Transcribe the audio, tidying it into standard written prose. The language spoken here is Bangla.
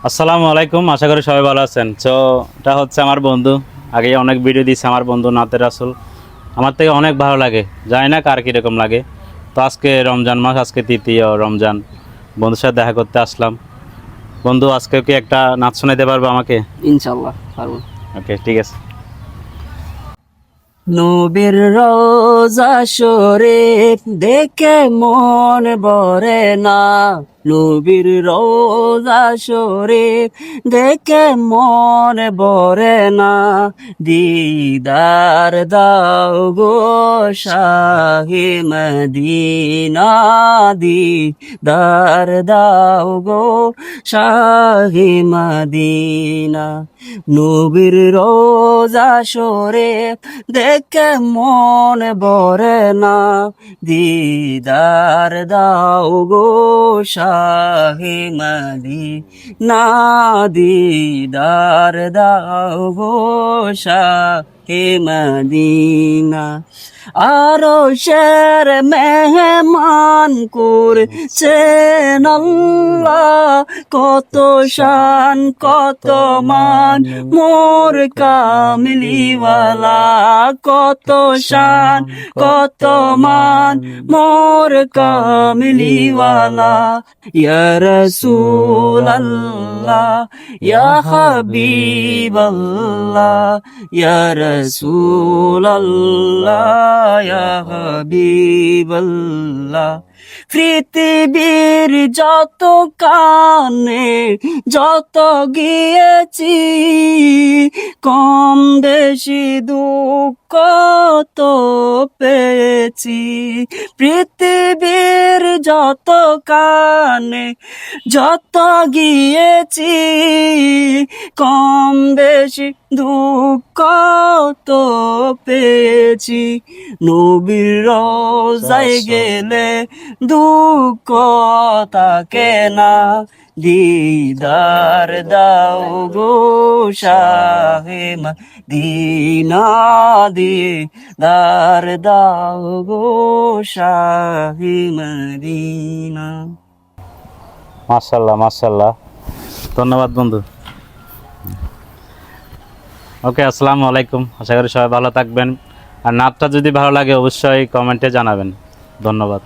আসসালামু আলাইকুম, আশা করি সবাই ভালো আছেন। তো এটা হচ্ছে আমার বন্ধু, আগে অনেক ভিডিও দিচ্ছে আমার বন্ধু নাতের রাসুল। আমার থেকে অনেক ভালো লাগে, জানি না কার কীরকম লাগে। তো আজকে রমজান মাস, আজকে তৃতীয় রমজান, বন্ধুর সাথে দেখা করতে আসলাম। বন্ধু, আজকে কি একটা নাচ শোনাইতে পারবে আমাকে? ইনশাল্লাহ পারবো। ওকে, ঠিক আছে। নবীর রোজা শরীফ দেখে মন ভরে না, নবীর রোজা শরীফ দেখে মন ভরে না, দিদার দাও গো শাহে মদিনা, দিদার দাও গো শাহে মদিনা। নবীর রোজা শরীফ দেখে মন ভরে না, দিদার দাও গো শাহে মদিনা, দিদার দাও গো শাহে মদিনা। আরো শের মেহমান করছেন আল্লাহ, কত শান কত মান মোর কামলিওয়ালা, কত শান কত মান মোর কামলিওয়ালা। ইয়া রাসূলাল্লাহ ইয়া হাবিবাল্লাহ, ইয়া রাসূলাল্লাহ ইয়া হাবিবাল্লাহ। পৃথিবীর যত কানে যত গিয়েছি, কম বেশি দুঃখ তো পেয়েছি। পৃথিবীর যত কানে যত গিয়েছি, কম বেশি দুঃখ তো পেয়েছি। নবীর রোজায় গেলে দুঃখ থাকে না, দিদার দাও গো শাহে মদিনা, দিদার দাও গো শাহে মদিনা। মাশাল্লাহ মাশাল্লাহ, ধন্যবাদ বন্ধু। ওকে, আসসালামু আলাইকুম, আশা করি সবাই ভালো থাকবেন। আর নাচটা যদি ভালো লাগে অবশ্যই কমেন্টে জানাবেন। ধন্যবাদ।